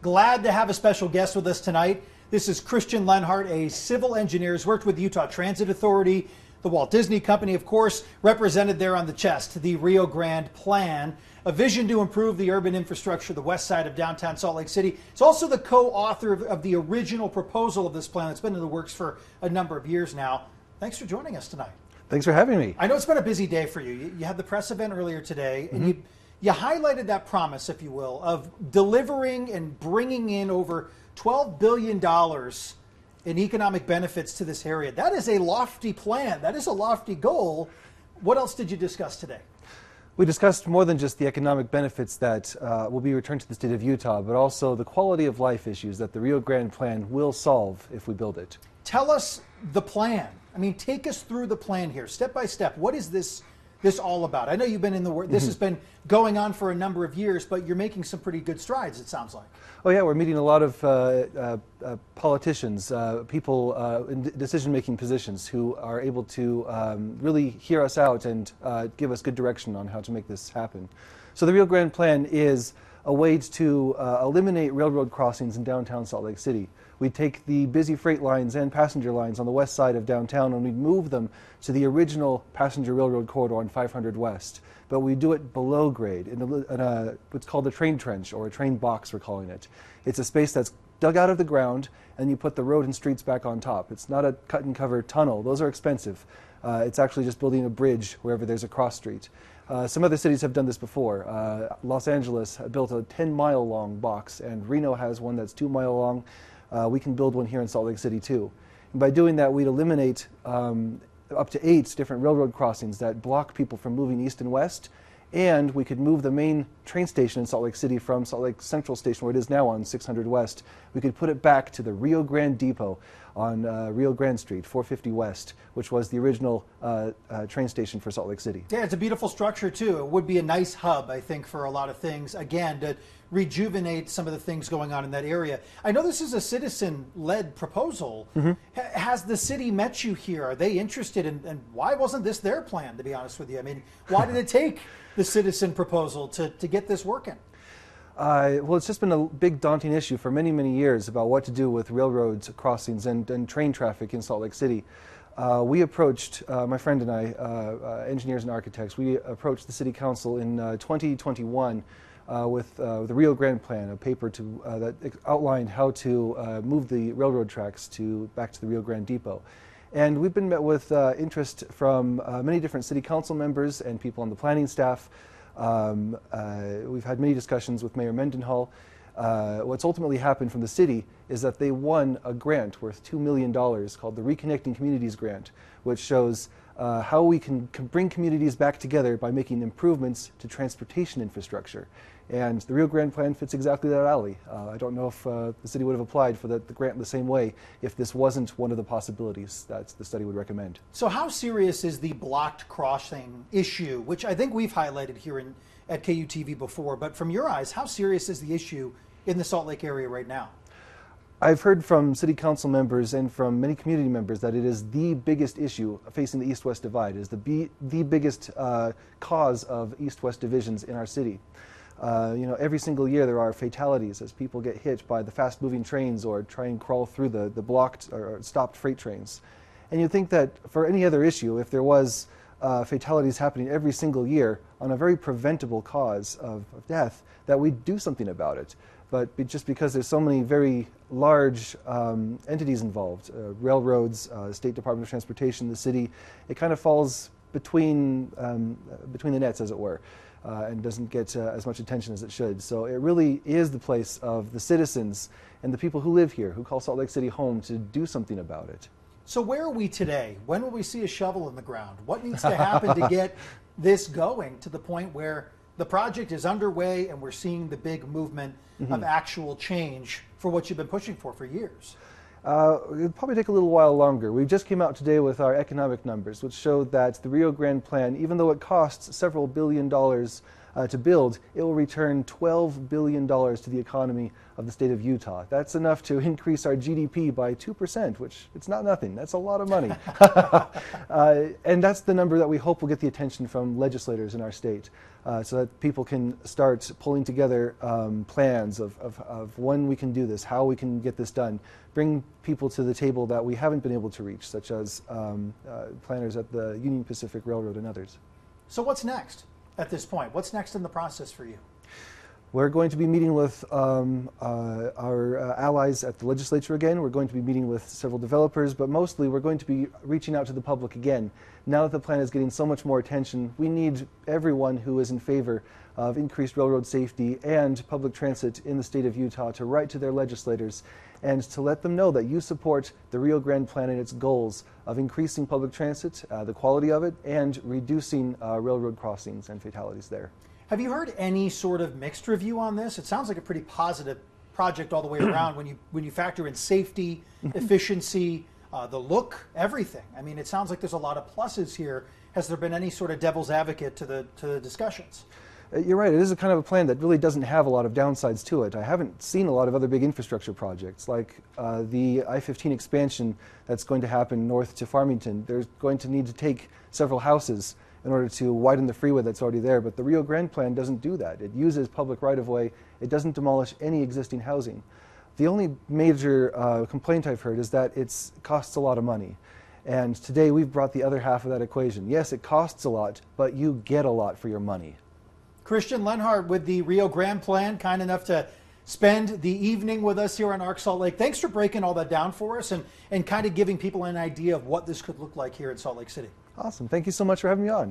Glad to have a special guest with us tonight. This is Christian Lenhart, a civil engineer who's worked with the Utah Transit Authority, the Walt Disney Company, of course, represented there on the chest, the Rio Grande Plan, a vision to improve the urban infrastructure of the west side of downtown Salt Lake City. It's also the co-author of the original proposal of this plan that's been in the works for a number of years now. Thanks for joining us tonight. Thanks for having me. I know it's been a busy day for you. You had the press event earlier today, and you highlighted that promise, if you will, of delivering and bringing in over $12 billion in economic benefits to this area. That is a lofty plan. That is a lofty goal. What else did you discuss today? We discussed more than just the economic benefits that will be returned to the state of Utah, but also the quality of life issues that the Rio Grande Plan will solve if we build it. Tell us the plan. I mean, take us through the plan here, step by step. What is this all about? I know you've been in the work. This has been going on for a number of years, but you're making some pretty good strides, it sounds like. Oh yeah, we're meeting a lot of politicians, people in decision-making positions who are able to really hear us out and give us good direction on how to make this happen. So the Rio Grande Plan is a way to eliminate railroad crossings in downtown Salt Lake City. We'd take the busy freight lines and passenger lines on the west side of downtown and we'd move them to the original passenger railroad corridor on 500 West. But we do it below grade in what's called a train trench, or a train box we're calling it. It's a space that's dug out of the ground and you put the road and streets back on top. It's not a cut and cover tunnel. Those are expensive. It's actually just building a bridge wherever there's a cross street. Some other cities have done this before. Los Angeles built a 10-mile long box, and Reno has one that's 2-mile long. We can build one here in Salt Lake City too. And by doing that, we'd eliminate up to 8 different railroad crossings that block people from moving east and west, and we could move the main train station in Salt Lake City from Salt Lake Central Station, where it is now on 600 West. We could put it back to the Rio Grande Depot on Rio Grande Street, 450 West, which was the original train station for Salt Lake City. Yeah, it's a beautiful structure too. It would be a nice hub, I think, for a lot of things, again, to rejuvenate some of the things going on in that area. I know this is a citizen-led proposal. Has the city met you here? Are they interested in, and why wasn't this their plan, to be honest with you? I mean, why did it take the citizen proposal to get this working? Well, it's just been a big daunting issue for many, many years about what to do with railroads crossings and train traffic in Salt Lake City. We approached, my friend and I, engineers and architects, we approached the City Council in 2021 with the Rio Grande Plan, a paper that outlined how to move the railroad tracks back to the Rio Grande Depot. And we've been met with interest from many different City Council members and people on the planning staff. We've had many discussions with Mayor Mendenhall. What's ultimately happened from the city is that they won a grant worth $2 million called the Reconnecting Communities Grant, which shows how we can bring communities back together by making improvements to transportation infrastructure. And the Rio Grande Plan fits exactly that alley. I don't know if the city would have applied for the grant in the same way if this wasn't one of the possibilities that the study would recommend. So how serious is the blocked crossing issue, which I think we've highlighted here at KUTV before, but from your eyes, how serious is the issue in the Salt Lake area right now? I've heard from City Council members and from many community members that it is the biggest issue facing the East-West divide. It is the biggest cause of East-West divisions in our city. You know, every single year there are fatalities as people get hit by the fast-moving trains or try and crawl through the blocked or stopped freight trains. And you'd think that for any other issue, if there was fatalities happening every single year on a very preventable cause of death, that we'd do something about it. But just because there's so many very large entities involved, railroads, State Department of Transportation, the city, it kind of falls between the nets, as it were. And doesn't get as much attention as it should. So it really is the place of the citizens and the people who live here, who call Salt Lake City home, to do something about it. So where are we today? When will we see a shovel in the ground? What needs to happen to get this going to the point where the project is underway and we're seeing the big movement of actual change for what you've been pushing for years? It'll probably take a little while longer. We just came out today with our economic numbers, which showed that the Rio Grande Plan, even though it costs several $billion to build, it will return $12 billion to the economy of the state of Utah. That's enough to increase our GDP by 2%, which it's not nothing. That's a lot of money. And that's the number that we hope will get the attention from legislators in our state. so that people can start pulling together plans of when we can do this, how we can get this done, bring people to the table that we haven't been able to reach, such as planners at the Union Pacific Railroad and others. So what's next at this point? What's next in the process for you? We're going to be meeting with our allies at the legislature again. We're going to be meeting with several developers, but mostly we're going to be reaching out to the public again. Now that the plan is getting so much more attention, we need everyone who is in favor of increased railroad safety and public transit in the state of Utah to write to their legislators and to let them know that you support the Rio Grande Plan and its goals of increasing public transit, the quality of it, and reducing railroad crossings and fatalities there. Have you heard any sort of mixed review on this? It sounds like a pretty positive project all the way around when you factor in safety, efficiency, the look, everything. I mean, it sounds like there's a lot of pluses here. Has there been any sort of devil's advocate to the discussions? You're right. It is a kind of a plan that really doesn't have a lot of downsides to it. I haven't seen a lot of other big infrastructure projects like the I-15 expansion that's going to happen north to Farmington. There's going to need to take several houses in order to widen the freeway that's already there, but the Rio Grande Plan doesn't do that. It uses public right-of-way. It doesn't demolish any existing housing. The only major complaint I've heard is that it costs a lot of money. And today we've brought the other half of that equation. Yes, it costs a lot, but you get a lot for your money. Christian Lenhart with the Rio Grande Plan, kind enough to spend the evening with us here on Arc Salt Lake. Thanks for breaking all that down for us and kind of giving people an idea of what this could look like here in Salt Lake City. Awesome. Thank you so much for having me on.